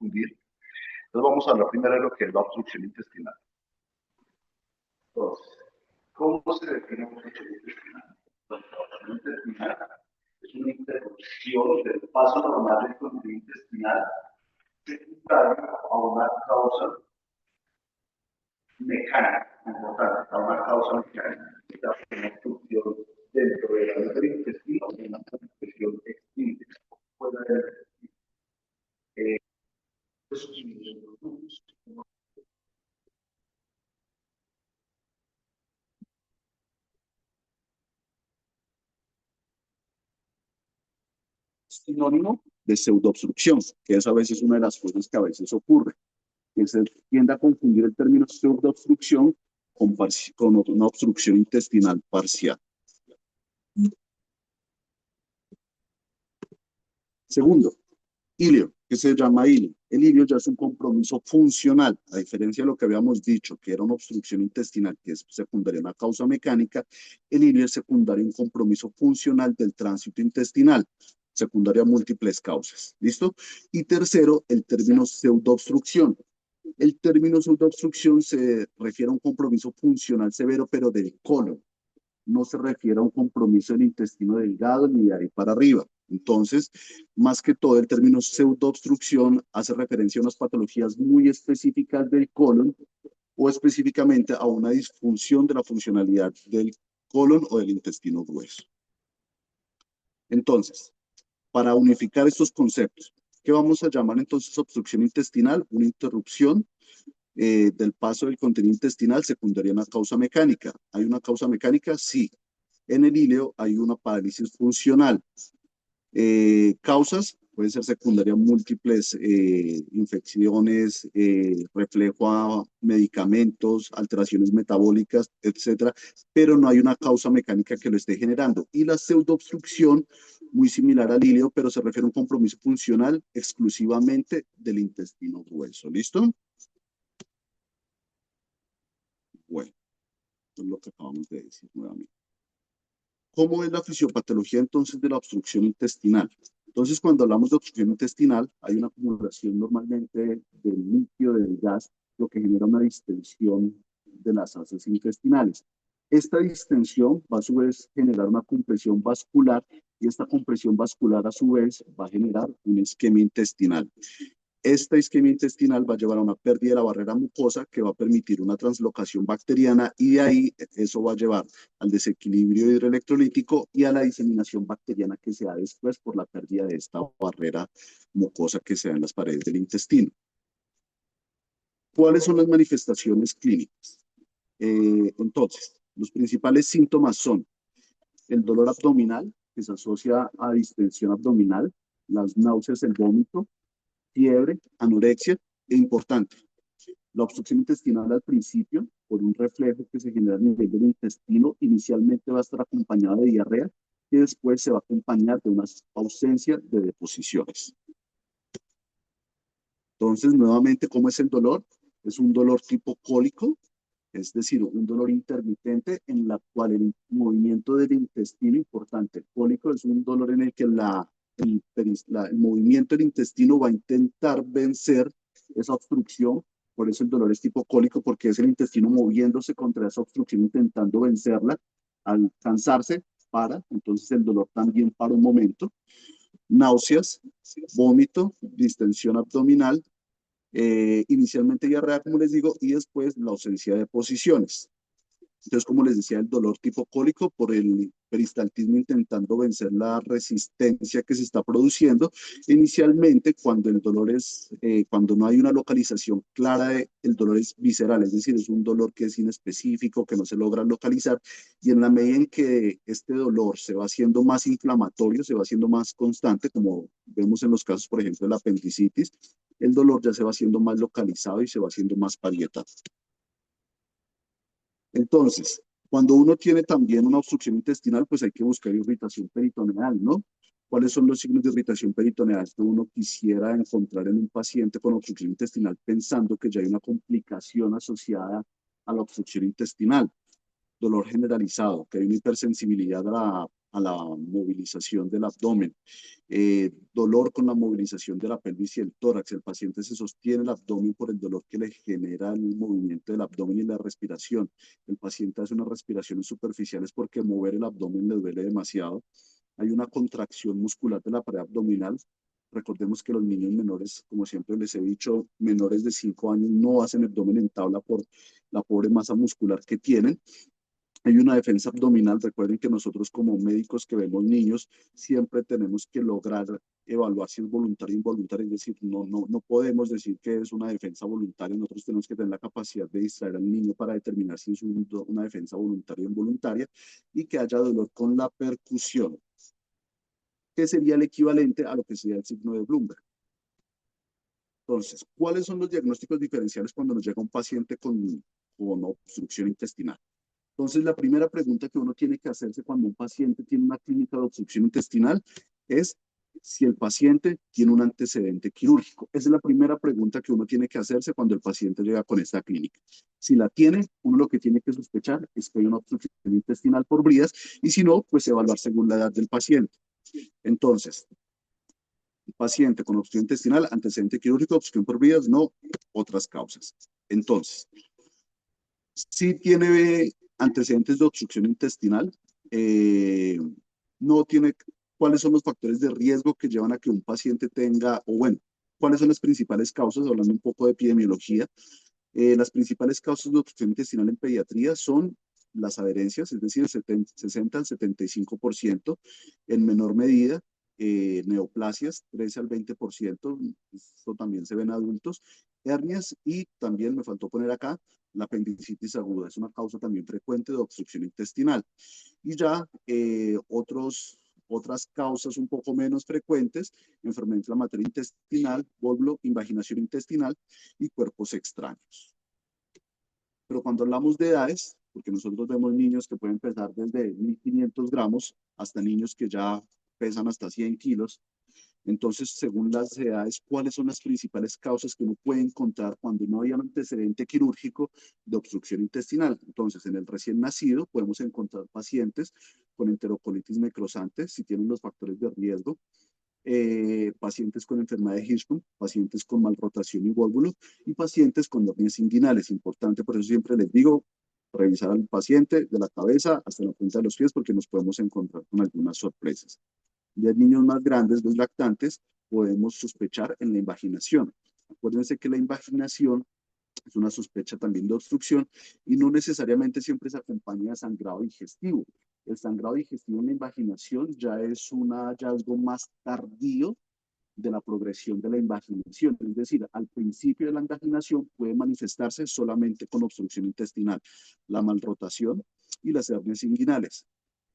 confundir. Entonces vamos a hablar primero de lo que es la obstrucción intestinal. Entonces, ¿cómo se define una obstrucción intestinal? La obstrucción intestinal es una interrupción del paso normal del contenido intestinal secundaria a una causa mecánica, importante, a una causa mecánica, una obstrucción dentro de la vía del intestino y una obstrucción extrínseca fuera del sinónimo de pseudoobstrucción, que es a veces una de las cosas que a veces ocurre, que se tiende a confundir el término pseudoobstrucción con una obstrucción intestinal parcial. Segundo, ilio, que se llama ilio. El ilio ya es un compromiso funcional, a diferencia de lo que habíamos dicho, que era una obstrucción intestinal, que es secundaria a una causa mecánica. El ilio es secundario a un compromiso funcional del tránsito intestinal, secundario a múltiples causas. ¿Listo? Y tercero, el término pseudoobstrucción. El término pseudoobstrucción se refiere a un compromiso funcional severo, pero del colon. No se refiere a un compromiso del intestino delgado ni de ahí para arriba. Entonces, más que todo, el término pseudoobstrucción hace referencia a unas patologías muy específicas del colon o específicamente a una disfunción de la funcionalidad del colon o del intestino grueso. Entonces, para unificar estos conceptos, ¿qué vamos a llamar entonces obstrucción intestinal? Una interrupción del paso del contenido intestinal secundaria a una causa mecánica. ¿Hay una causa mecánica? Sí. En el ilio hay una parálisis funcional. Causas pueden ser secundarias múltiples, infecciones, reflejo a medicamentos, alteraciones metabólicas, etcétera, pero no hay una causa mecánica que lo esté generando. Y la pseudoobstrucción, muy similar al ilio, pero se refiere a un compromiso funcional exclusivamente del intestino grueso. ¿Listo? Bueno, esto es lo que acabamos de decir nuevamente. ¿Cómo es la fisiopatología entonces de la obstrucción intestinal? Entonces, cuando hablamos de obstrucción intestinal, hay una acumulación normalmente del líquido, del gas, lo que genera una distensión de las heces intestinales. Esta distensión va a su vez generar una compresión vascular y esta compresión vascular a su vez va a generar un isquemia intestinal. Esta isquemia intestinal va a llevar a una pérdida de la barrera mucosa que va a permitir una translocación bacteriana y de ahí eso va a llevar al desequilibrio hidroelectrolítico y a la diseminación bacteriana que se da después por la pérdida de esta barrera mucosa que se da en las paredes del intestino. ¿Cuáles son las manifestaciones clínicas? Entonces, los principales síntomas son el dolor abdominal, que se asocia a distensión abdominal, las náuseas, el vómito, fiebre, anorexia e importante. La obstrucción intestinal al principio, por un reflejo que se genera a nivel del intestino, inicialmente va a estar acompañada de diarrea y después se va a acompañar de una ausencia de deposiciones. Entonces, nuevamente, ¿cómo es el dolor? Es un dolor tipo cólico, es decir, un dolor intermitente en la cual el movimiento del intestino, importante, el cólico es un dolor en el que el movimiento del intestino va a intentar vencer esa obstrucción, por eso el dolor es tipo cólico, porque es el intestino moviéndose contra esa obstrucción, intentando vencerla, al cansarse, para, entonces el dolor también para un momento, náuseas, vómito, distensión abdominal, inicialmente diarrea, como les digo, y después la ausencia de posiciones. Entonces, como les decía, el dolor tipo cólico por el peristaltismo intentando vencer la resistencia que se está produciendo. Inicialmente, cuando el dolor es, cuando no hay una localización clara, el dolor es visceral, es decir, es un dolor que es inespecífico, que no se logra localizar, y en la medida en que este dolor se va haciendo más inflamatorio, se va haciendo más constante, como vemos en los casos, por ejemplo, de la apendicitis, el dolor ya se va haciendo más localizado y se va haciendo más parietado. Entonces, cuando uno tiene también una obstrucción intestinal, pues hay que buscar irritación peritoneal, ¿no? ¿Cuáles son los signos de irritación peritoneal que uno quisiera encontrar en un paciente con obstrucción intestinal pensando que ya hay una complicación asociada a la obstrucción intestinal? Dolor generalizado, que hay una hipersensibilidad a la a la movilización del abdomen, dolor con la movilización de la pelvis y el tórax. El paciente se sostiene el abdomen por el dolor que le genera el movimiento del abdomen y la respiración. El paciente hace unas respiraciones superficiales porque mover el abdomen le duele demasiado. Hay una contracción muscular de la pared abdominal. Recordemos que los niños menores, como siempre les he dicho, menores de 5 años no hacen abdomen en tabla por la pobre masa muscular que tienen. Hay una defensa abdominal. Recuerden que nosotros como médicos que vemos niños siempre tenemos que lograr evaluar si es voluntario o involuntario, es decir, no podemos decir que es una defensa voluntaria. Nosotros tenemos que tener la capacidad de distraer al niño para determinar si es una defensa voluntaria o involuntaria y que haya dolor con la percusión, que sería el equivalente a lo que sería el signo de Bloomberg. Entonces, ¿cuáles son los diagnósticos diferenciales cuando nos llega un paciente con obstrucción intestinal? Entonces, la primera pregunta que uno tiene que hacerse cuando un paciente tiene una clínica de obstrucción intestinal es si el paciente tiene un antecedente quirúrgico. Esa es la primera pregunta que uno tiene que hacerse cuando el paciente llega con esta clínica. Si la tiene, uno lo que tiene que sospechar es que hay una obstrucción intestinal por bridas y si no, pues evaluar según la edad del paciente. Entonces, paciente con obstrucción intestinal, antecedente quirúrgico, obstrucción por vías, no, otras causas. Entonces, si tiene antecedentes de obstrucción intestinal, no tiene, ¿cuáles son los factores de riesgo que llevan a que un paciente tenga, o bueno, cuáles son las principales causas, hablando un poco de epidemiología? Las principales causas de obstrucción intestinal en pediatría son las adherencias, es decir, 60 al 75%, en menor medida, neoplasias, 13 al 20%, esto también se ve en adultos, hernias y también me faltó poner acá la apendicitis aguda, es una causa también frecuente de obstrucción intestinal. Y ya otras causas un poco menos frecuentes, enfermedad inflamatoria intestinal, bóbulo, invaginación intestinal y cuerpos extraños. Pero cuando hablamos de edades, porque nosotros vemos niños que pueden pesar desde 1.500 gramos hasta niños que ya pesan hasta 100 kilos, entonces, según las edades, ¿cuáles son las principales causas que uno puede encontrar cuando no hay un antecedente quirúrgico de obstrucción intestinal? Entonces, en el recién nacido podemos encontrar pacientes con enterocolitis necrosante, si tienen los factores de riesgo, pacientes con enfermedad de Hirschsprung, pacientes con malrotación y válvulo y pacientes con hernias inguinales. Importante, por eso siempre les digo, revisar al paciente de la cabeza hasta la punta de los pies porque nos podemos encontrar con algunas sorpresas. De niños más grandes, los lactantes, podemos sospechar en la invaginación. Acuérdense que la invaginación es una sospecha también de obstrucción y no necesariamente siempre se acompaña de sangrado digestivo. El sangrado digestivo en la invaginación ya es un hallazgo más tardío de la progresión de la invaginación. Es decir, al principio de la invaginación puede manifestarse solamente con obstrucción intestinal, la malrotación y las hernias inguinales.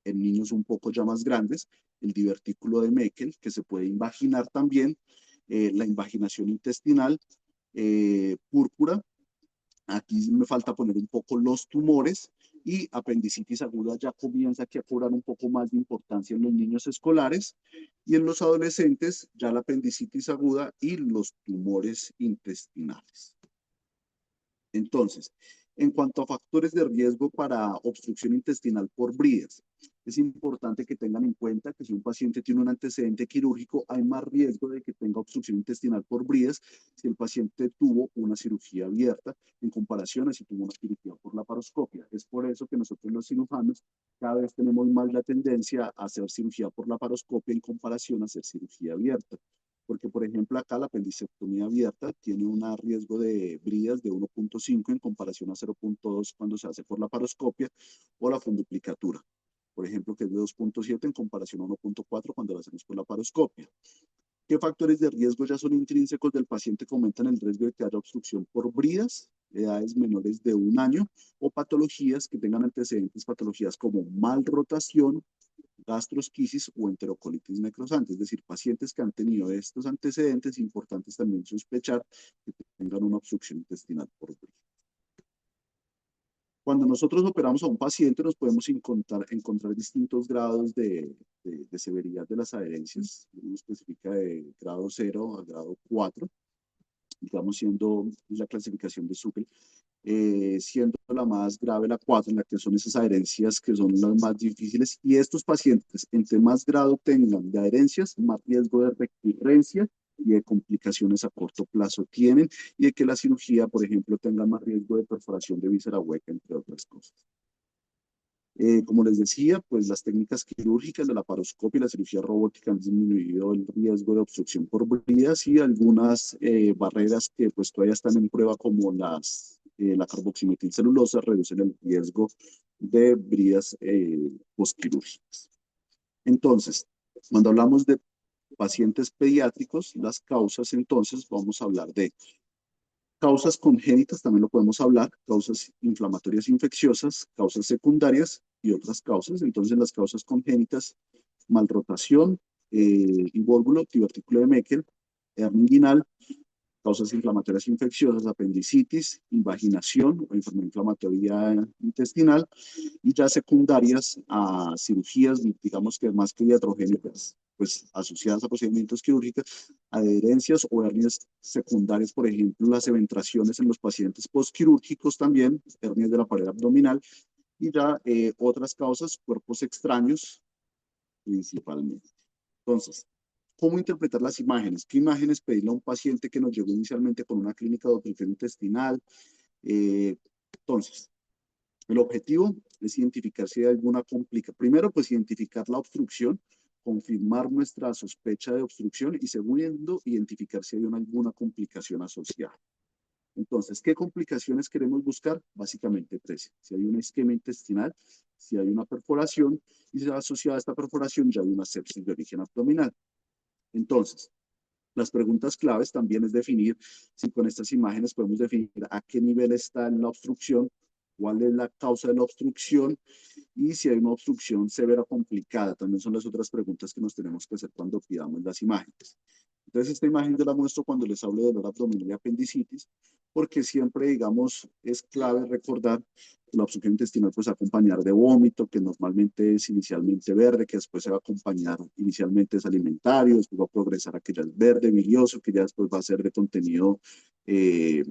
En niños un poco ya más grandes, el divertículo de Meckel, que se puede invaginar también, la invaginación intestinal, púrpura. Aquí me falta poner un poco los tumores y apendicitis aguda ya comienza aquí a cobrar un poco más de importancia en los niños escolares y en los adolescentes ya la apendicitis aguda y los tumores intestinales. Entonces, en cuanto a factores de riesgo para obstrucción intestinal por bridas, es importante que tengan en cuenta que si un paciente tiene un antecedente quirúrgico, hay más riesgo de que tenga obstrucción intestinal por bridas si el paciente tuvo una cirugía abierta en comparación a si tuvo una cirugía por laparoscopia. Es por eso que nosotros los cirujanos cada vez tenemos más la tendencia a hacer cirugía por laparoscopia en comparación a hacer cirugía abierta. Porque, por ejemplo, acá la apendicectomía abierta tiene un riesgo de bridas de 1.5 en comparación a 0.2 cuando se hace por laparoscopia o la funduplicatura, por ejemplo, que es de 2.7 en comparación a 1.4 cuando lo hacemos por laparoscopia. ¿Qué factores de riesgo ya son intrínsecos del paciente que aumentan el riesgo de que haya obstrucción por bridas, edades menores de 1 año o patologías que tengan antecedentes, patologías como malrotación, gastrosquisis o enterocolitis necrosante? Es decir, pacientes que han tenido estos antecedentes, importantes también sospechar que tengan una obstrucción intestinal por bridas. Cuando nosotros operamos a un paciente nos podemos encontrar distintos grados de severidad de las adherencias. Uno especifica de grado 0 a grado 4, digamos siendo la clasificación de Zuckel. siendo la más grave la 4, en la que son esas adherencias que son las más difíciles. Y estos pacientes, entre más grado tengan de adherencias, más riesgo de recurrencia y de complicaciones a corto plazo tienen, y de que la cirugía, por ejemplo, tenga más riesgo de perforación de víscera hueca, entre otras cosas. Como les decía, pues las técnicas quirúrgicas de la laparoscopia y la cirugía robótica han disminuido el riesgo de obstrucción por bridas, y algunas barreras que pues todavía están en prueba, como la carboximetilcelulosa, reducen el riesgo de bridas postquirúrgicas. Entonces, cuando hablamos de pacientes pediátricos, las causas, entonces vamos a hablar de causas congénitas, también lo podemos hablar, causas inflamatorias infecciosas, causas secundarias y otras causas. Entonces, las causas congénitas: malrotación, invólvulo, divertículo de Meckel, hernia inguinal, causas inflamatorias infecciosas, apendicitis, invaginación o enfermedad inflamatoria intestinal, y ya secundarias a cirugías, digamos que más que iatrogénicas, pues asociadas a procedimientos quirúrgicos, adherencias o hernias secundarias, por ejemplo, las eventraciones en los pacientes postquirúrgicos, también hernias de la pared abdominal, y ya otras causas, cuerpos extraños principalmente. Entonces, ¿cómo interpretar las imágenes? ¿Qué imágenes pedirle a un paciente que nos llegó inicialmente con una clínica de obstrucción intestinal? Entonces, el objetivo es identificar si hay alguna complicación. Primero, pues identificar la obstrucción, confirmar nuestra sospecha de obstrucción, y segundo, identificar si hay alguna complicación asociada. Entonces, ¿qué complicaciones queremos buscar? Básicamente tres. Si hay una isquemia intestinal, si hay una perforación, y si asociada a esta perforación ya hay una sepsis de origen abdominal. Entonces, las preguntas claves también es definir si con estas imágenes podemos definir a qué nivel está la obstrucción, cuál es la causa de la obstrucción, y si hay una obstrucción severa o complicada. También son las otras preguntas que nos tenemos que hacer cuando pidamos las imágenes. Entonces, esta imagen yo la muestro cuando les hablo de dolor abdominal y apendicitis, porque siempre, digamos, es clave recordar que la obstrucción intestinal pues acompañar de vómito, que normalmente es inicialmente verde, que después se va a acompañar, inicialmente es alimentario, después va a progresar a que ya es verde, bilioso, que ya después va a ser de contenido eh,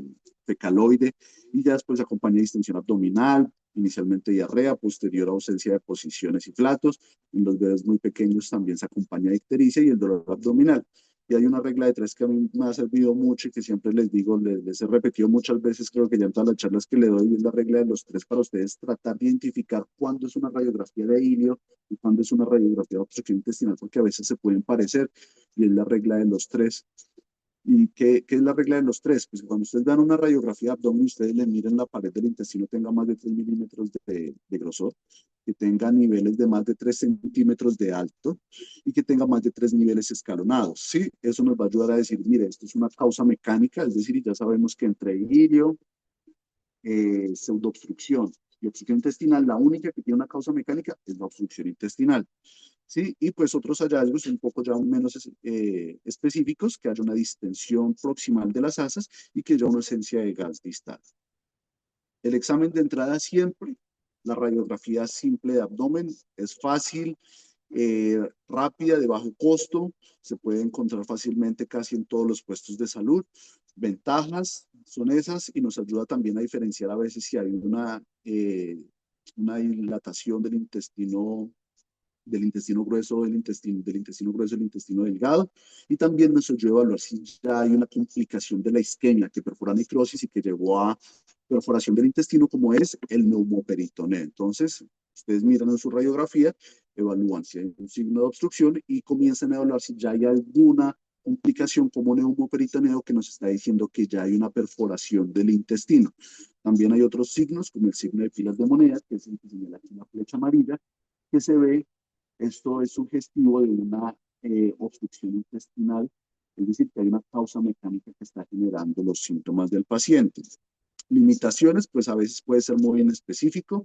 fecaloide, y ya después se acompaña de distensión abdominal, inicialmente diarrea, posterior ausencia de posiciones y flatos. En los bebés muy pequeños también se acompaña de ictericia y el dolor abdominal. Y hay una regla de tres que a mí me ha servido mucho y que siempre les digo, les he repetido muchas veces, creo que ya en todas las charlas que le doy, y es la regla de los tres para ustedes tratar de identificar cuándo es una radiografía de ilio y cuándo es una radiografía de obstrucción intestinal, porque a veces se pueden parecer, y es la regla de los tres. ¿Y qué es la regla de los tres? Pues cuando ustedes dan una radiografía de abdomen, ustedes le miren la pared del intestino, tenga más de 3 milímetros de grosor, que tenga niveles de más de 3 centímetros de alto, y que tenga más de 3 niveles escalonados. Sí, eso nos va a ayudar a decir, mire, esto es una causa mecánica, es decir, ya sabemos que entre ilio, pseudoobstrucción y obstrucción intestinal, la única que tiene una causa mecánica es la obstrucción intestinal. ¿Sí? Y pues otros hallazgos un poco ya menos específicos, que haya una distensión proximal de las asas y que haya una ausencia de gas distal. El examen de entrada siempre, la radiografía simple de abdomen, es fácil, rápida, de bajo costo, se puede encontrar fácilmente casi en todos los puestos de salud. Ventajas son esas, y nos ayuda también a diferenciar a veces si hay una dilatación del intestino grueso, del intestino grueso, del intestino delgado, y también nos ayuda a evaluar si ya hay una complicación de la isquemia que perfora necrosis y que llevó a perforación del intestino, como es el neumoperitoneo. Entonces, ustedes miran en su radiografía, evalúan si hay un signo de obstrucción y comienzan a evaluar si ya hay alguna complicación como neumoperitoneo que nos está diciendo que ya hay una perforación del intestino. También hay otros signos, como el signo de filas de moneda, que es el que señala aquí la flecha amarilla, que se ve. Esto es sugestivo de una obstrucción intestinal, es decir, que hay una causa mecánica que está generando los síntomas del paciente. Limitaciones, pues a veces puede ser muy inespecífico,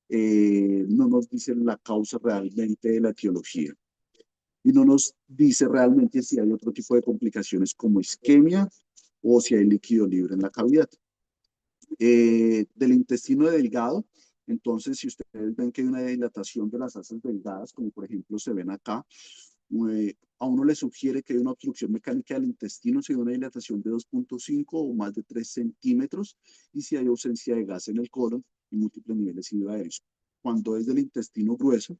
no nos dice la causa realmente de la etiología, y no nos dice realmente si hay otro tipo de complicaciones como isquemia o si hay líquido libre en la cavidad. Del intestino delgado, entonces si ustedes ven que hay una dilatación de las asas delgadas, como por ejemplo se ven acá, a uno le sugiere que hay una obstrucción mecánica del intestino si hay una dilatación de 2.5 o más de 3 centímetros y si hay ausencia de gas en el colon y múltiples niveles hidroaéreos. Cuando es del intestino grueso,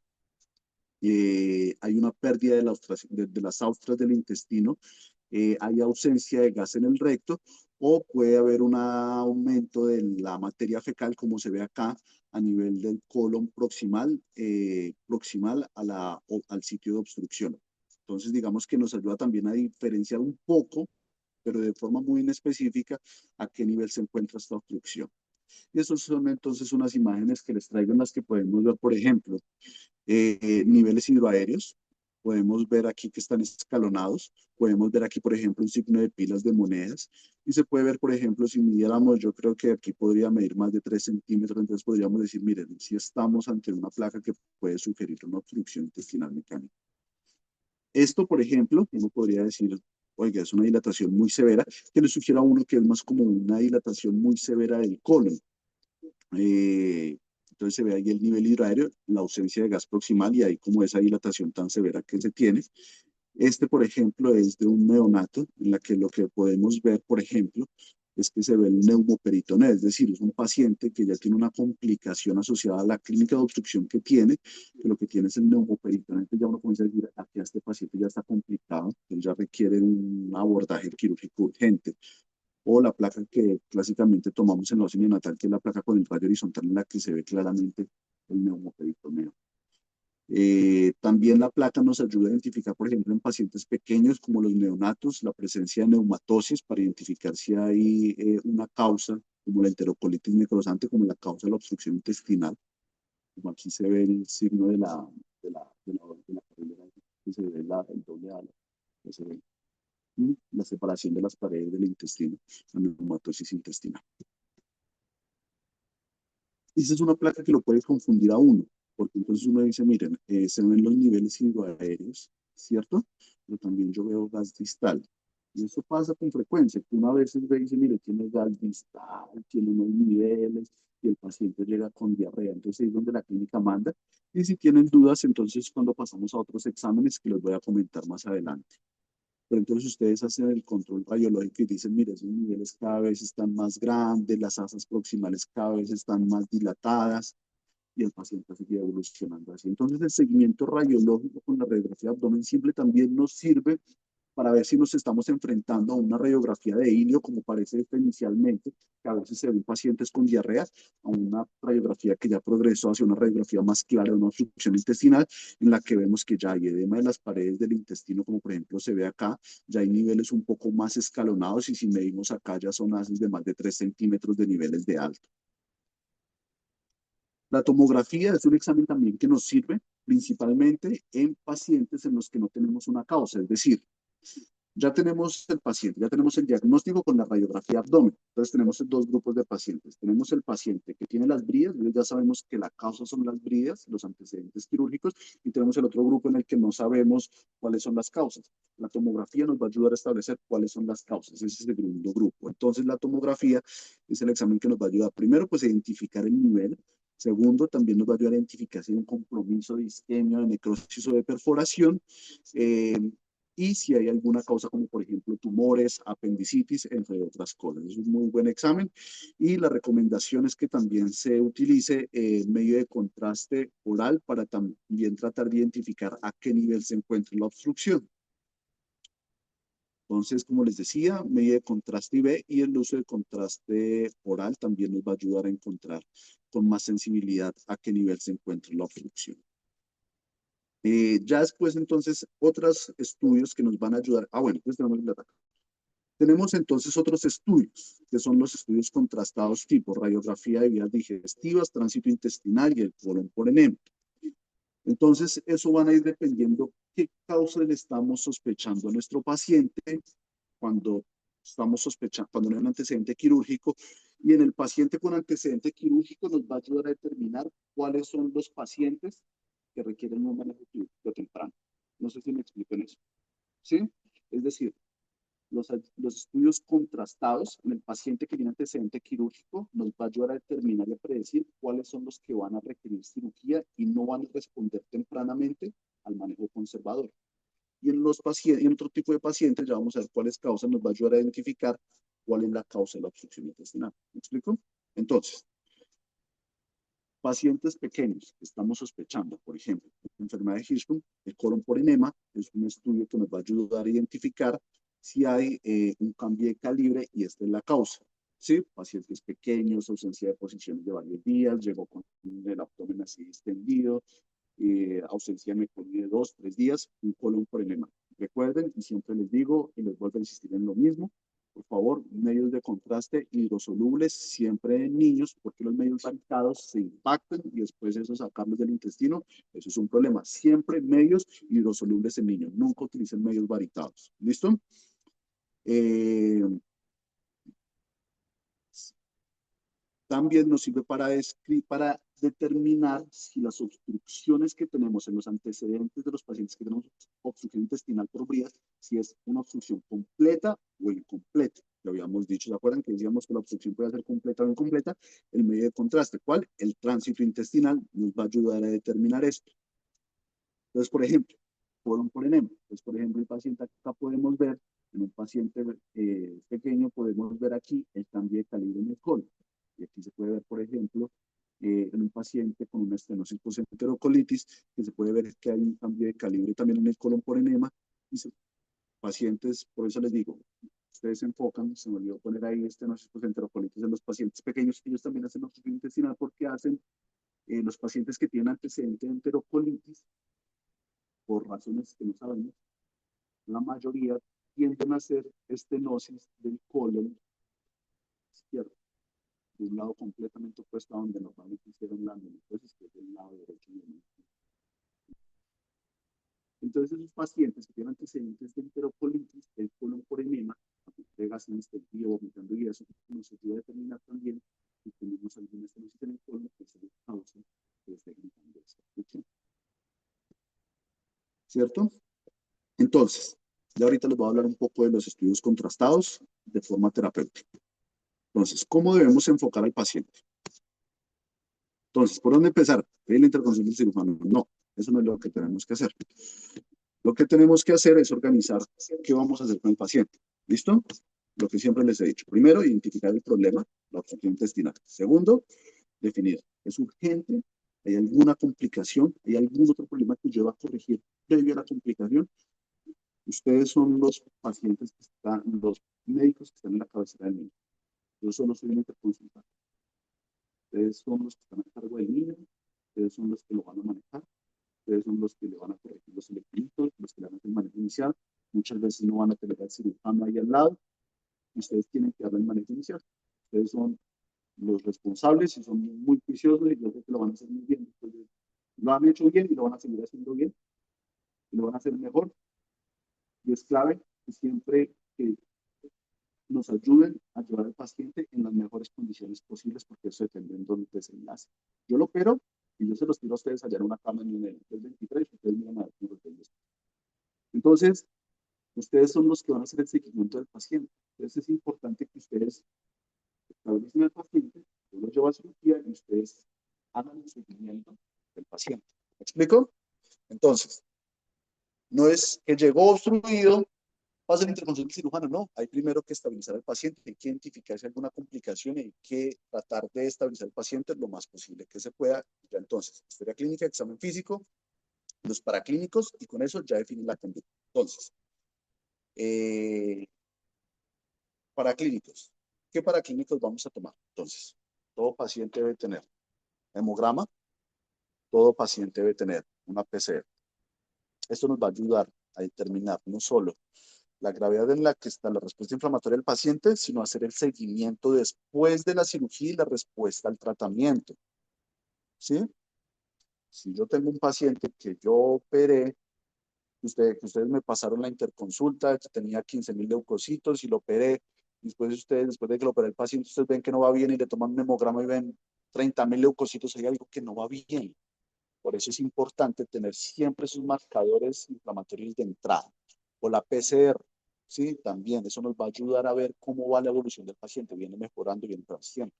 hay una pérdida de las austras del intestino, hay ausencia de gas en el recto o puede haber un aumento de la materia fecal, como se ve acá, a nivel del colon proximal, proximal al sitio de obstrucción. Entonces, digamos que nos ayuda también a diferenciar un poco, pero de forma muy inespecífica, a qué nivel se encuentra esta obstrucción. Y esas son entonces unas imágenes que les traigo en las que podemos ver, por ejemplo, niveles hidroaéreos. Podemos ver aquí que están escalonados. Podemos ver aquí, por ejemplo, un signo de pilas de monedas. Y se puede ver, por ejemplo, si midiéramos, yo creo que aquí podría medir más de 3 centímetros. Entonces podríamos decir, miren, si estamos ante una placa que puede sugerir una obstrucción intestinal mecánica. Esto, por ejemplo, uno podría decir, oiga, es una dilatación muy severa, que le sugiere a uno que es más como una dilatación muy severa del colon. Entonces se ve ahí el nivel hidroaéreo, la ausencia de gas proximal y ahí como esa dilatación tan severa que se tiene. Este, por ejemplo, es de un neonato, en la que lo que podemos ver, por ejemplo, es que se ve el neumoperitoneo, es decir, es un paciente que ya tiene una complicación asociada a la clínica de obstrucción que tiene, que lo que tiene es el neumoperitoneo. Entonces ya uno comienza a decir, aquí este paciente ya está complicado, él ya requiere un abordaje quirúrgico urgente. O la placa que clásicamente tomamos en la OSI neonatal, que es la placa con el rayo horizontal en la que se ve claramente el neumoperitoneo. También la placa nos ayuda a identificar, por ejemplo, en pacientes pequeños como los neonatos, la presencia de neumatosis para identificar si hay una causa, como la enterocolitis necrosante, como la causa de la obstrucción intestinal. Como aquí se ve el signo de la carrilera, que se ve el doble ala, que se ve la separación de las paredes del intestino, la neumatosis intestinal. Esa es una placa que lo puede confundir a uno, porque entonces uno dice, miren, se ven los niveles hidroaéreos, ¿cierto? Pero también yo veo gas distal. Y eso pasa con frecuencia, que uno a veces ve y dice, mire, tiene gas distal, tiene unos niveles, y el paciente llega con diarrea. Entonces ahí es donde la clínica manda. Y si tienen dudas, entonces cuando pasamos a otros exámenes que les voy a comentar más adelante. Pero entonces ustedes hacen el control radiológico y dicen, mire, esos niveles cada vez están más grandes, las asas proximales cada vez están más dilatadas y el paciente sigue evolucionando así. Entonces el seguimiento radiológico con la radiografía de abdomen simple también nos sirve para ver si nos estamos enfrentando a una radiografía de ilio, como parece inicialmente, que a veces se ven pacientes con diarrea, a una radiografía que ya progresó hacia una radiografía más clara de una obstrucción intestinal, en la que vemos que ya hay edema de las paredes del intestino, como por ejemplo se ve acá, ya hay niveles un poco más escalonados y si medimos acá ya son haces de más de 3 centímetros de niveles de alto. La tomografía es un examen también que nos sirve principalmente en pacientes en los que no tenemos una causa, es decir, ya tenemos el paciente, ya tenemos el diagnóstico con la radiografía abdomen. Entonces tenemos dos grupos de pacientes. Tenemos el paciente que tiene las bridas, ya sabemos que la causa son las bridas, los antecedentes quirúrgicos, y tenemos el otro grupo en el que no sabemos cuáles son las causas. La tomografía nos va a ayudar a establecer cuáles son las causas. Ese es el segundo grupo. Entonces la tomografía es el examen que nos va a ayudar primero pues a identificar el nivel. Segundo, también nos va a ayudar a identificar si hay un compromiso de isquemia, de necrosis o de perforación. Y si hay alguna causa como por ejemplo tumores, apendicitis, entre otras cosas. Es un muy buen examen y la recomendación es que también se utilice medio de contraste oral para también tratar de identificar a qué nivel se encuentra la obstrucción. Entonces, como les decía, medio de contraste IV y el uso de contraste oral también nos va a ayudar a encontrar con más sensibilidad a qué nivel se encuentra la obstrucción. Ya después, entonces, otros estudios que nos van a ayudar. Bueno, pues tenemos el ataque. Tenemos entonces otros estudios, que son los estudios contrastados tipo radiografía de vías digestivas, tránsito intestinal y el colon por enema. Entonces, eso van a ir dependiendo qué causa le estamos sospechando a nuestro paciente cuando estamos sospechando, cuando no hay un antecedente quirúrgico. Y en el paciente con antecedente quirúrgico nos va a ayudar a determinar cuáles son los pacientes que requieren un manejo quirúrgico temprano. No sé si me explico en eso. ¿Sí? Es decir, los estudios contrastados en el paciente que tiene antecedente quirúrgico nos va a ayudar a determinar y a predecir cuáles son los que van a requerir cirugía y no van a responder tempranamente al manejo conservador. Y en los pacientes, en otro tipo de pacientes, ya vamos a ver cuáles causas, nos va a ayudar a identificar cuál es la causa de la obstrucción intestinal. ¿Me explico? Entonces, pacientes pequeños que estamos sospechando, por ejemplo, enfermedad de Hirschsprung, el colon por enema, es un estudio que nos va a ayudar a identificar si hay un cambio de calibre y esta es la causa. ¿Sí? Pacientes pequeños, ausencia de posiciones de varios días, llegó con el abdomen así extendido, ausencia de meconio de 2, 3 días, un colon por enema. Recuerden, y siempre les digo y les vuelvo a insistir en lo mismo, por favor, medios de contraste hidrosolubles siempre en niños, porque los medios baritados se impactan y después eso sacarlos del intestino, eso es un problema. Siempre medios hidrosolubles en niños, nunca utilicen medios baritados. ¿Listo? Eh, También nos sirve para determinar si las obstrucciones que tenemos en los antecedentes de los pacientes que tenemos obstrucción intestinal por vías, si es una obstrucción completa o incompleta. Lo habíamos dicho, ¿se acuerdan que decíamos que la obstrucción puede ser completa o incompleta? El medio de contraste, ¿cuál? El tránsito intestinal nos va a ayudar a determinar esto. Entonces, por ejemplo, colon por enema. Entonces, por ejemplo, el paciente acá podemos ver, en un paciente pequeño, podemos ver aquí el cambio de calibre en el colon. Y aquí se puede ver, por ejemplo, en un paciente con una estenosis postenterocolitis, que se puede ver que hay un cambio de calibre también en el colon por enema. Y pacientes, por eso les digo, ustedes se enfocan, se me olvidó poner ahí estenosis postenterocolitis en los pacientes pequeños, ellos también hacen obstrucción intestinal porque hacen los pacientes que tienen antecedente de enterocolitis, por razones que no sabemos, la mayoría tienden a hacer estenosis del colon izquierdo, de un lado completamente opuesto a donde normalmente hicieron la amenorrosis, que es del lado derecho. Entonces, esos pacientes que tienen antecedentes de enterocolitis, el colon por enema, gas anestesia, vomitando y eso, nos ayuda a determinar también si tenemos alguna estenosis en el colon que se causa de esta infección. ¿Cierto? Entonces, ya ahorita les voy a hablar un poco de los estudios contrastados de forma terapéutica. Entonces, ¿cómo debemos enfocar al paciente? Entonces, ¿por dónde empezar? ¿Pedir la intervención del cirujano? No, eso no es lo que tenemos que hacer. Lo que tenemos que hacer es organizar qué vamos a hacer con el paciente. ¿Listo? Lo que siempre les he dicho. Primero, identificar el problema, la obstrucción intestinal. Segundo, definir. ¿Es urgente? ¿Hay alguna complicación? ¿Hay algún otro problema que yo va a corregir previo a la complicación? Ustedes son los pacientes que están, los médicos que están en la cabecera del niño. Yo solo soy un interconsultante. Ustedes son los que están a cargo del niño, ustedes son los que lo van a manejar, ustedes son los que le van a corregir los electrolitos, los que le van a hacer el manejo inicial. Muchas veces no van a tener al cirujano ahí al lado, y ustedes tienen que darle el manejo inicial. Ustedes son los responsables y son muy juiciosos y yo creo que lo van a hacer muy bien. Entonces, lo han hecho bien y lo van a seguir haciendo bien, y lo van a hacer mejor. Y es clave que siempre que nos ayuden a ayudar al paciente en las mejores condiciones posibles, porque eso depende de dónde se enlace. Yo lo opero y yo se los tiro a ustedes allá en una cama en el 23, ustedes miran a ver cómo los. Entonces, ustedes son los que van a hacer el seguimiento del paciente. Entonces, es importante que ustedes estabilicen al paciente, yo lo llevo a cirugía y ustedes hagan el seguimiento del paciente. ¿Me explico? Entonces, no es que llegó obstruido, pasa la intervención del cirujano, no. Hay primero que estabilizar al paciente, hay que identificar si hay alguna complicación y hay que tratar de estabilizar al paciente lo más posible que se pueda. Ya entonces, historia clínica, examen físico, los paraclínicos y con eso ya definir la conducta. Entonces, paraclínicos. ¿Qué paraclínicos vamos a tomar? Entonces, todo paciente debe tener hemograma, todo paciente debe tener una PCR. Esto nos va a ayudar a determinar no solo la gravedad en la que está la respuesta inflamatoria del paciente, sino hacer el seguimiento después de la cirugía y la respuesta al tratamiento. ¿Sí? Si yo tengo un paciente que yo operé, que ustedes me pasaron la interconsulta, que tenía 15.000 leucocitos y lo operé, después ustedes, después de que lo operé el paciente, ustedes ven que no va bien y le toman un hemograma y ven 30.000 leucocitos, hay algo que no va bien. Por eso es importante tener siempre esos marcadores inflamatorios de entrada. O la PCR, ¿sí? También, eso nos va a ayudar a ver cómo va la evolución del paciente. Viene mejorando, viene transiciendo.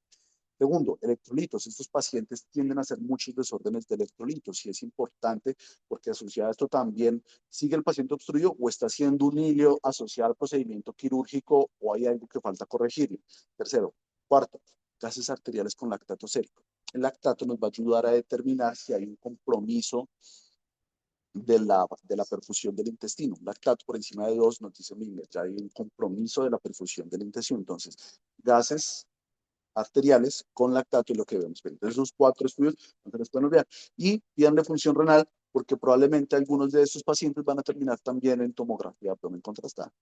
Segundo, electrolitos. Estos pacientes tienden a hacer muchos desórdenes de electrolitos y es importante porque asociado a esto también sigue el paciente obstruido o está haciendo un hilio asociado al procedimiento quirúrgico o hay algo que falta corregir. Tercero. Cuarto, gases arteriales con lactato sérico. El lactato nos va a ayudar a determinar si hay un compromiso de la perfusión del intestino. Un lactato por encima de 2 nos dice, mira, ya hay un compromiso de la perfusión del intestino. Entonces, gases arteriales con lactato y lo que vemos. Entonces, esos 4 estudios no se les pueden olvidar. Y pidan de función renal, porque probablemente algunos de estos pacientes van a terminar también en tomografía abdomen contrastada.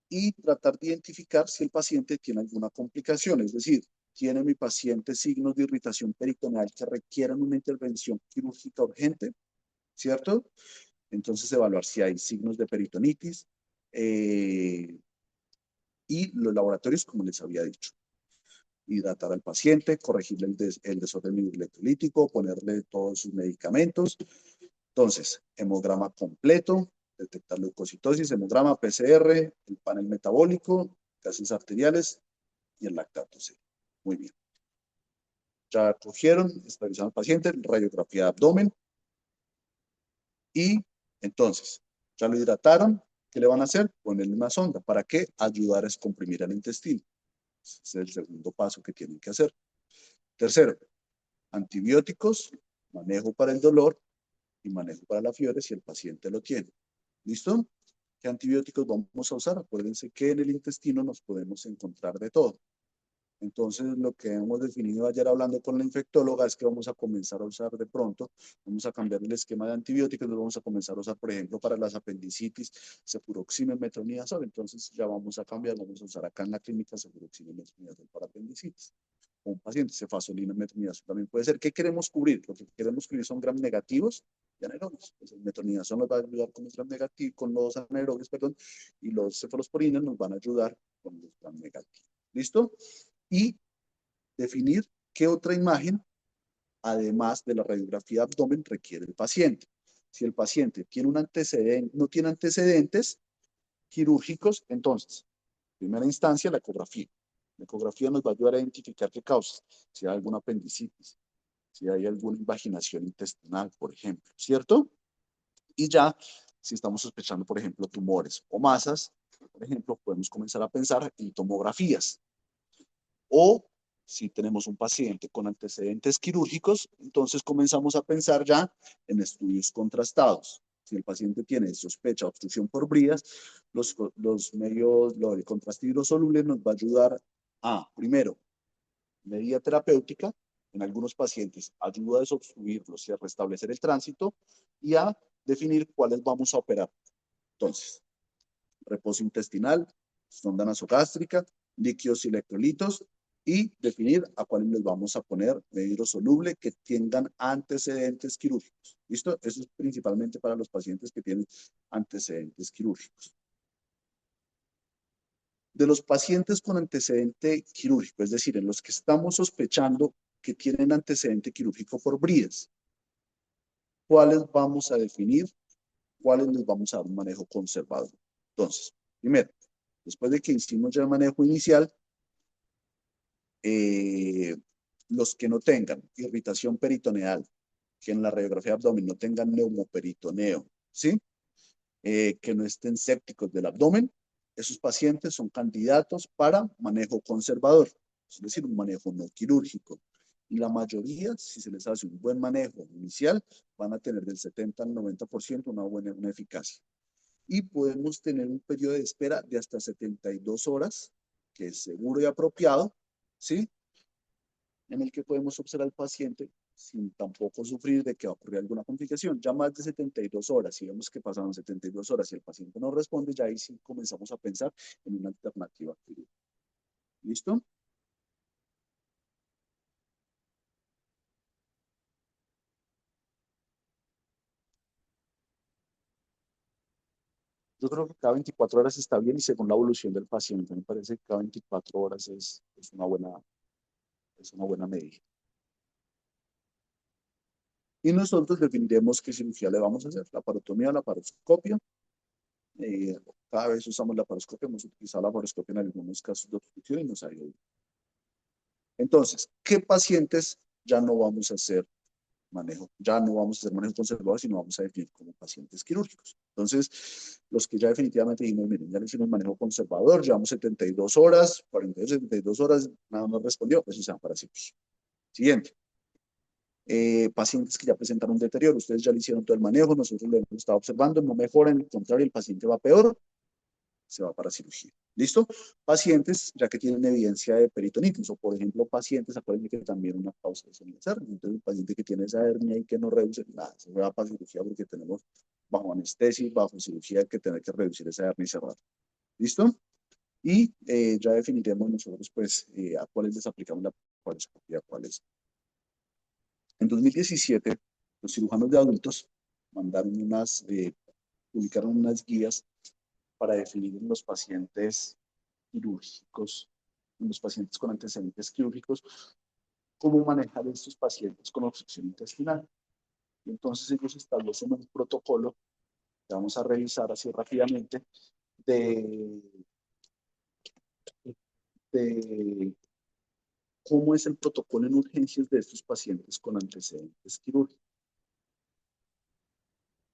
Y tratar de identificar si el paciente tiene alguna complicación, es decir, ¿tiene mi paciente signos de irritación peritoneal que requieran una intervención quirúrgica urgente? ¿Cierto? Entonces, evaluar si hay signos de peritonitis y los laboratorios, como les había dicho. Hidratar al paciente, corregirle el desorden electrolítico, ponerle todos sus medicamentos. Entonces, hemograma completo, detectar leucocitosis, hemograma, PCR, el panel metabólico, gases arteriales y el lactato C. Muy bien. Ya cogieron, estabilizaron al paciente, radiografía de abdomen y entonces, ya lo hidrataron. ¿Qué le van a hacer? Ponerle una sonda. ¿Para qué? Ayudar a descomprimir el intestino. Ese es el segundo paso que tienen que hacer. Tercero, antibióticos, manejo para el dolor y manejo para la fiebre si el paciente lo tiene. ¿Listo? ¿Qué antibióticos vamos a usar? Acuérdense que en el intestino nos podemos encontrar de todo. Entonces, lo que hemos definido ayer hablando con la infectóloga es que vamos a comenzar a usar de pronto, vamos a cambiar el esquema de antibióticos, lo vamos a comenzar a usar, por ejemplo, para las apendicitis, cefuroxime, metronidazol. Entonces, ya vamos a cambiar, vamos a usar acá en la clínica cefuroxime, metronidazol para apendicitis. Un paciente, cefazolina, metronidazol también puede ser. ¿Qué queremos cubrir? Lo que queremos cubrir son gram negativos y anaerobios. Pues el metronidazol nos va a ayudar con los gram negativos, con los anaerobios, perdón, y los cefalosporinas nos van a ayudar con los gram negativos. ¿Listo? Y definir qué otra imagen, además de la radiografía de abdomen, requiere el paciente. Si el paciente tiene un antecedente, no tiene antecedentes quirúrgicos, entonces, en primera instancia, la ecografía. La ecografía nos va a ayudar a identificar qué causas, si hay alguna apendicitis, si hay alguna invaginación intestinal, por ejemplo, ¿cierto? Y ya, si estamos sospechando, por ejemplo, tumores o masas, por ejemplo, podemos comenzar a pensar en tomografías. O si tenemos un paciente con antecedentes quirúrgicos, entonces comenzamos a pensar ya en estudios contrastados. Si el paciente tiene sospecha de obstrucción por bridas, los medios, el contraste hidrosoluble nos va a ayudar a, primero, medida terapéutica, en algunos pacientes ayuda a desobstruirlos y a restablecer el tránsito, y a definir cuáles vamos a operar. Entonces, reposo intestinal, sonda nasogástrica, líquidos y electrolitos, y definir a cuáles les vamos a poner medio soluble que tengan antecedentes quirúrgicos. ¿Listo? Eso es principalmente para los pacientes que tienen antecedentes quirúrgicos. De los pacientes con antecedente quirúrgico, es decir, en los que estamos sospechando que tienen antecedente quirúrgico por bridas, ¿cuáles vamos a definir? ¿Cuáles les vamos a dar un manejo conservador? Entonces, primero, después de que hicimos ya el manejo inicial, eh, los que no tengan irritación peritoneal, que en la radiografía de abdomen no tengan neumoperitoneo, ¿sí? Que no estén sépticos del abdomen, esos pacientes son candidatos para manejo conservador, es decir, un manejo no quirúrgico. Y la mayoría, si se les hace un buen manejo inicial, van a tener del 70 al 90% una eficacia. Y podemos tener un periodo de espera de hasta 72 horas, que es seguro y apropiado, ¿sí? En el que podemos observar al paciente sin tampoco sufrir de que va a ocurrir alguna complicación. Ya más de 72 horas, si vemos que pasaron 72 horas y el paciente no responde, ya ahí sí comenzamos a pensar en una alternativa. ¿Listo? Yo creo que cada 24 horas está bien y según la evolución del paciente, me parece que cada 24 horas es una buena medida. Y nosotros definiremos qué cirugía le vamos a hacer, la parotomía, la paroscopia, Cada vez usamos la laparoscopia, hemos utilizado la laparoscopia en algunos casos de obstrucción y nos ha ido bien. Entonces, ¿qué pacientes ya no vamos a hacer manejo? Ya no vamos a hacer manejo conservador, sino vamos a definir como pacientes quirúrgicos. Entonces, los que ya definitivamente dijimos, miren, ya le hicimos manejo conservador, llevamos 72 horas, 42, 72 horas, nada nos respondió, eso se llama para cirugía. Siguiente. Pacientes que ya presentan un deterioro, ustedes ya le hicieron todo el manejo, nosotros lo hemos estado observando, no mejora, en el contrario, el paciente va peor, se va para cirugía. ¿Listo? Pacientes, ya que tienen evidencia de peritonitis, o por ejemplo, pacientes, acuérdense que también una causa es en las hernias. Entonces, el paciente que tiene esa hernia y que no reduce, nada, se va para cirugía porque tenemos bajo anestesia, bajo cirugía, que tener que reducir esa hernia y cerrar. ¿Listo? Y ya definiremos nosotros, pues, a cuáles les aplicamos la paroscopia, a cuáles. En 2017, los cirujanos de adultos mandaron publicaron unas guías para definir en los pacientes quirúrgicos, en los pacientes con antecedentes quirúrgicos, cómo manejar a estos pacientes con obstrucción intestinal. Y entonces ellos establecen un protocolo que vamos a revisar así rápidamente de, de cómo es el protocolo en urgencias de estos pacientes con antecedentes quirúrgicos.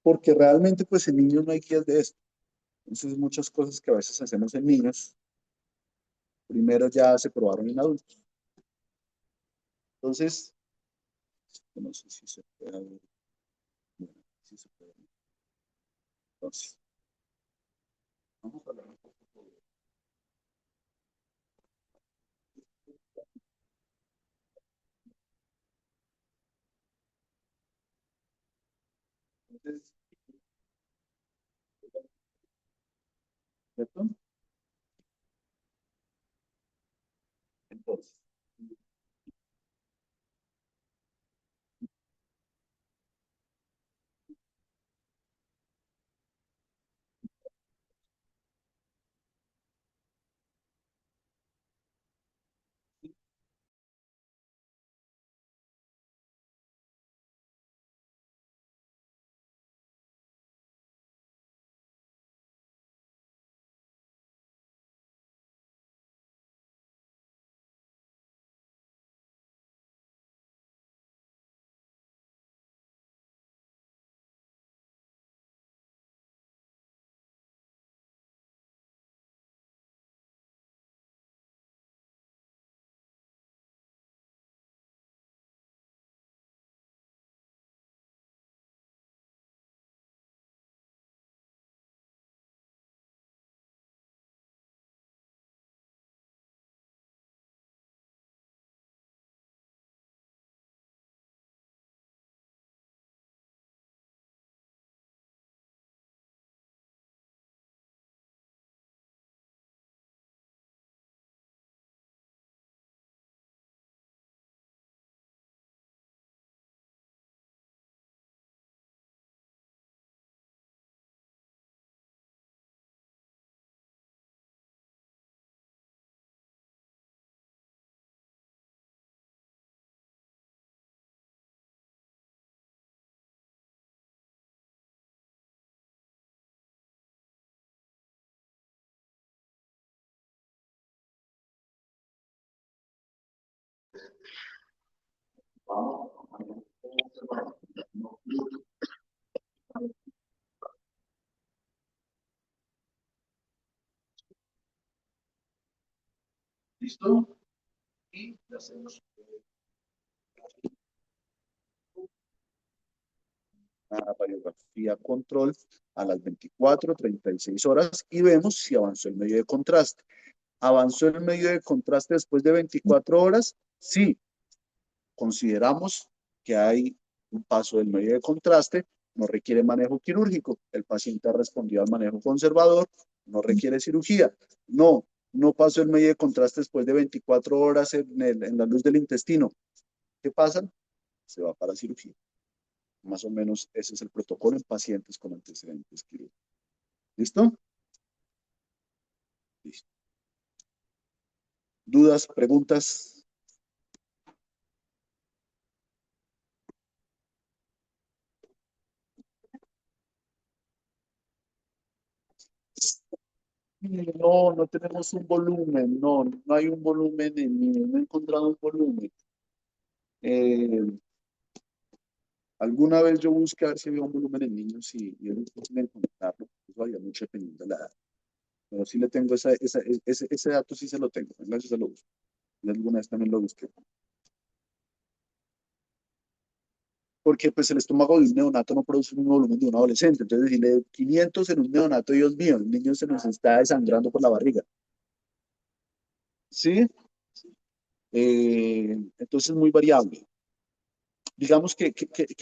Porque realmente pues en niños no hay guías de esto. Entonces muchas cosas que a veces hacemos en niños, primero ya se probaron en adultos. Entonces, no sé si se puede ver. Bueno, sí se puede ver. Entonces, vamos a hablar un poco entonces, ¿cierto? Entonces, ¿listo? Y hacemos una radiografía control a las 24, 36 horas y vemos si avanzó el medio de contraste. ¿Avanzó el medio de contraste después de 24 horas? Sí, consideramos que hay un paso del medio de contraste, no requiere manejo quirúrgico, el paciente ha respondido al manejo conservador, no requiere cirugía. No, no pasó el medio de contraste después de 24 horas en la luz del intestino. ¿Qué pasa? Se va para cirugía. Más o menos ese es el protocolo en pacientes con antecedentes quirúrgicos. ¿Listo? Listo. ¿Dudas, preguntas? No, no tenemos un volumen, no, no hay un volumen en niños, no he encontrado un volumen. Eh, Alguna vez yo busqué a ver si había un volumen en niños y es difícil encontrarlo, eso varía mucho dependiendo de la edad. Pero sí le tengo ese dato, sí se lo tengo, venga, yo se lo busco. Yo alguna vez también lo busqué. Porque pues el estómago de un neonato no produce el mismo volumen de un adolescente. Entonces, decirle 500 en un neonato, Dios mío, el niño se nos está desangrando por la barriga. ¿Sí? Entonces es muy variable. Digamos ¿qué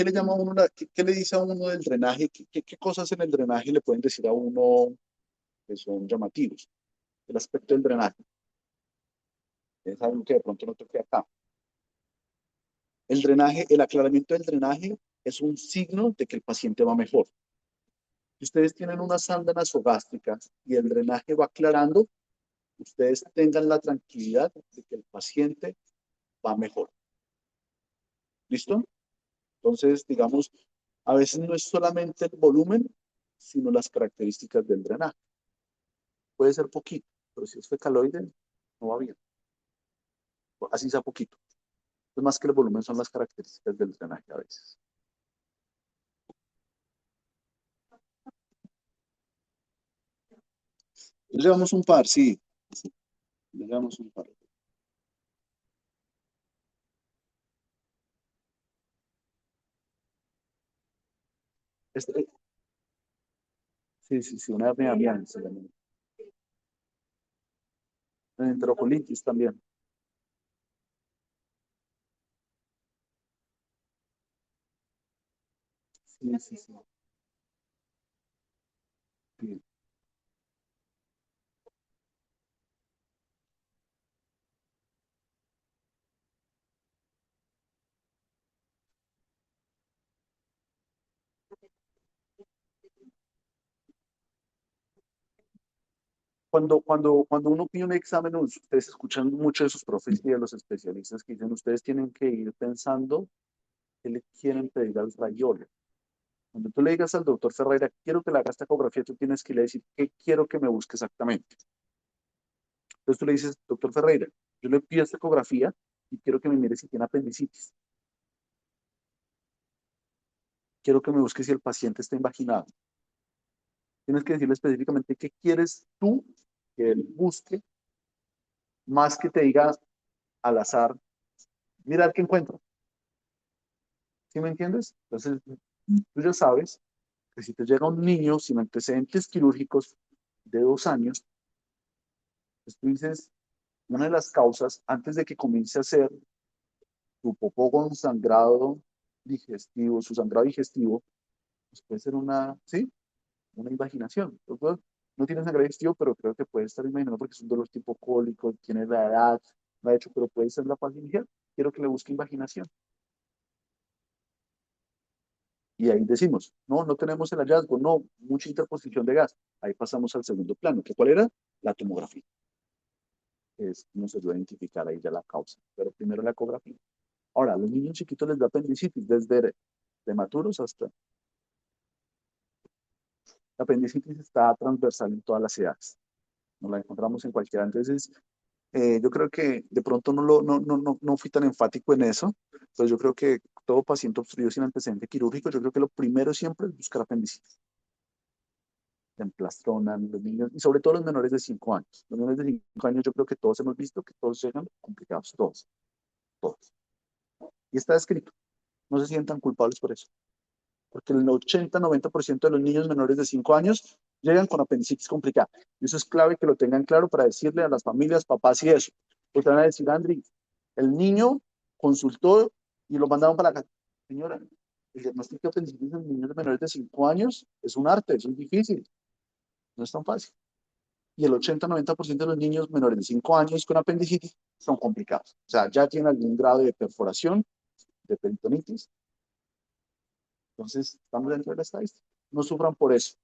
le llama a uno, qué le dice a uno del drenaje? ¿Qué cosas en el drenaje le pueden decir a uno que son llamativos? El aspecto del drenaje. Es algo que de pronto no toque acá. El drenaje, el aclaramiento del drenaje es un signo de que el paciente va mejor. Si ustedes tienen una sonda nasogástrica y el drenaje va aclarando, ustedes tengan la tranquilidad de que el paciente va mejor. ¿Listo? Entonces, digamos, a veces no es solamente el volumen, sino las características del drenaje. Puede ser poquito, pero si es fecaloide, no va bien. Así sea poquito. Es más que el volumen, son las características del drenaje a veces. Llevamos un par, sí. Llevamos un par. Este, sí, sí, sí, una hernia bien, se llama. Enterocolitis también. Sí, sí, sí. Sí. Cuando uno pide un examen, ustedes escuchan mucho de sus profes y de los especialistas que dicen, ustedes tienen que ir pensando qué le quieren pedir al rayólogo. Cuando tú le digas al doctor Ferreira, quiero que le haga esta ecografía, tú tienes que ir a decir, ¿qué quiero que me busque exactamente? Entonces tú le dices, doctor Ferreira, yo le pido esta ecografía y quiero que me mire si tiene apendicitis. Quiero que me busque si el paciente está invaginado. Tienes que decirle específicamente qué quieres tú que él busque, más que te diga al azar, mira qué encuentro. ¿Sí me entiendes? Entonces, tú ya sabes que si te llega un niño sin antecedentes quirúrgicos de 2 años, pues tú dices, una de las causas, antes de que comience a hacer su popó con sangrado digestivo, su sangrado digestivo, pues puede ser ¿sí? Una invaginación. Pues, no tiene sangrado digestivo, pero creo que puede estar imaginando porque es un dolor tipo cólico, tiene la edad, no ha hecho, pero puede ser la fase inicial. Quiero que le busque invaginación. Y ahí decimos, no, no tenemos el hallazgo, no, mucha interposición de gas. Ahí pasamos al segundo plano, que ¿cuál era? La tomografía. Es cómo se ayuda a identificar ahí ya la causa. Pero primero la ecografía. Ahora, a los niños chiquitos les da apendicitis, desde prematuros hasta... La apendicitis está transversal en todas las edades. Nos la encontramos en cualquiera. Entonces, yo creo que de pronto no fui tan enfático en eso. Pues yo creo que todo paciente obstruido sin antecedente quirúrgico, yo creo que lo primero siempre es buscar apendicitis. Emplastronan los niños, y sobre todo los menores de 5 años. Los menores de 5 años, yo creo que todos hemos visto que todos llegan complicados, todos, todos. Y está escrito, no se sientan culpables por eso, porque el 80-90% de los niños menores de 5 años llegan con apendicitis complicada. Y eso es clave que lo tengan claro para decirle a las familias, papás y eso. Porque van a decir, Andri, el niño consultó y lo mandaron para la casa. Señora, el diagnóstico de apendicitis en niños menores de 5 años es un arte, es difícil, no es tan fácil. Y el 80-90% de los niños menores de 5 años con apendicitis son complicados. O sea, ya tienen algún grado de perforación, de peritonitis. Entonces, estamos dentro de la estadística. No sufran por eso,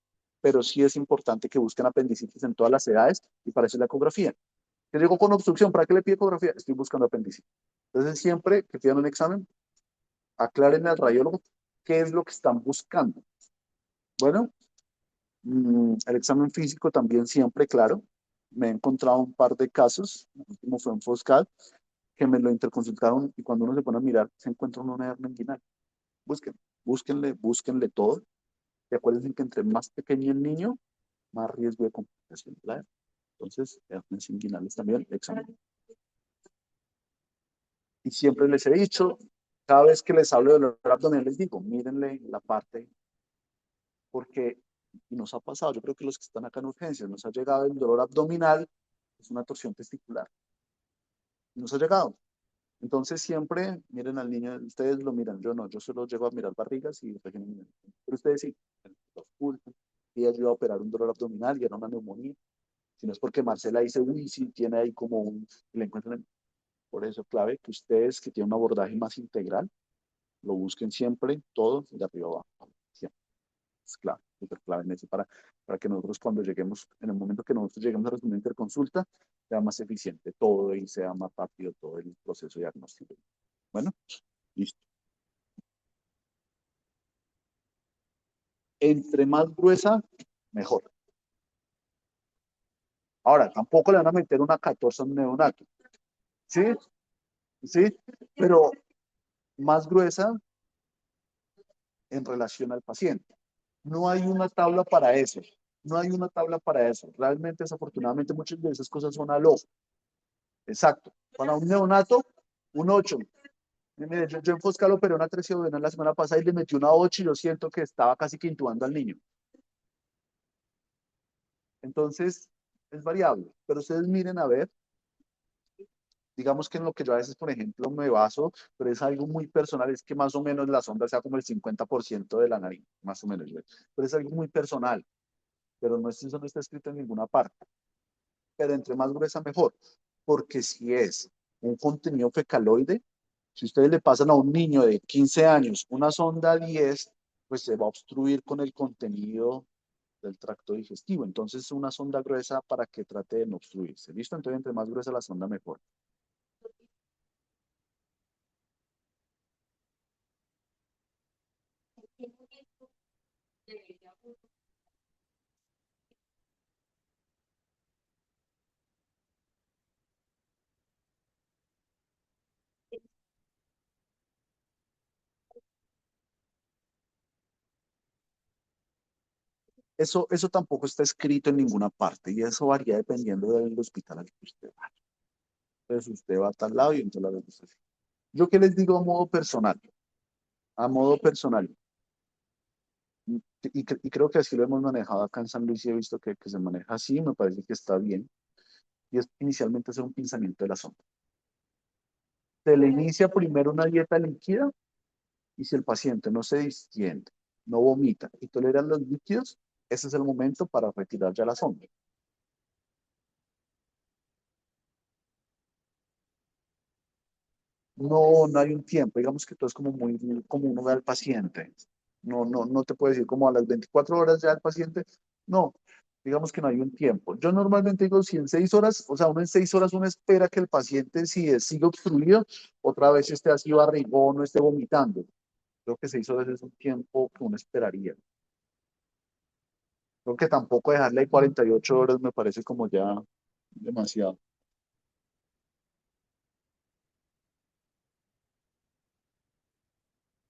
pero sí es importante que busquen apendicitis en todas las edades y para eso es la ecografía. Yo digo con obstrucción, ¿para qué le pido ecografía? Estoy buscando apendicitis. Entonces, siempre que pidan un examen, aclaren al radiólogo qué es lo que están buscando. Bueno, El examen físico también siempre, claro. Me he encontrado un par de casos, el último fue en Foscal, que me lo interconsultaron y cuando uno se pone a mirar se encuentra una hernia inguinal. Busquen, búsquenle todo. Y acuérdense que entre más pequeño el niño, más riesgo de complicación, ¿verdad? Entonces, hernias inguinales también, examen. Y siempre les he dicho, cada vez que les hablo de dolor abdominal, les digo, mírenle la parte, porque y nos ha pasado, yo creo que los que están acá en urgencias, nos ha llegado el dolor abdominal, es una torsión testicular, nos ha llegado. Entonces siempre miren al niño, ustedes lo miran, yo no, yo solo llego a mirar barrigas y régimen. Pero ustedes sí, los ocultan. Y ella iba a operar un dolor abdominal y era una neumonía. Si no es porque Marcela dice, uy, sí, tiene ahí como un, y le encuentran. Por eso clave que ustedes que tienen un abordaje más integral, lo busquen siempre, todo de arriba abajo. Siempre. Es clave, súper clave en eso para que nosotros cuando lleguemos, en el momento que nosotros lleguemos a responder interconsulta, sea más eficiente todo y sea más rápido todo el proceso diagnóstico. Bueno, listo. Entre más gruesa, mejor. Ahora, tampoco le van a meter una 14 a un neonato. ¿Sí? ¿Sí? Pero más gruesa en relación al paciente. No hay una tabla para eso. No hay una tabla para eso. Realmente, desafortunadamente, muchas de esas cosas son al ojo. Exacto. Para un neonato, un 8. Mire, yo en Foscal operé una tresiodonal la semana pasada y le metí una 8 y yo siento que estaba casi que intubando al niño. Entonces, es variable. Pero ustedes miren a ver, digamos que en lo que yo a veces, por ejemplo, me baso, pero es algo muy personal, es que más o menos la sonda sea como el 50% de la nariz, más o menos. ¿Ves? Pero es algo muy personal, pero no, eso no está escrito en ninguna parte. Pero entre más gruesa, mejor. Porque si es un contenido fecaloide, si ustedes le pasan a un niño de 15 años una sonda 10, pues se va a obstruir con el contenido del tracto digestivo. Entonces, una sonda gruesa para que trate de no obstruirse. ¿Listo? Entonces, entre más gruesa la sonda, mejor. Eso tampoco está escrito en ninguna parte y eso varía dependiendo del hospital al que usted va. Entonces usted va a tal lado y en tal lado dice así. Yo qué les digo a modo personal, y creo que así lo hemos manejado acá en San Luis y he visto que se maneja así, me parece que está bien, y es inicialmente hacer un pinzamiento de la sonda. Se le inicia primero una dieta líquida y si el paciente no se distiende, no vomita y tolera los líquidos, ese es el momento para retirar ya la sonda. No, no hay un tiempo, digamos que todo es como muy como uno ve al paciente. No te puedo decir como a las 24 horas ya el paciente. No, digamos que no hay un tiempo. Yo normalmente digo si en 6 horas, o sea, uno en 6 horas uno espera que el paciente si sigue obstruido, otra vez esté así barrigón, no esté vomitando. Creo que 6 horas es un tiempo que uno esperaría. Creo que tampoco dejarle ahí 48 horas me parece como ya demasiado.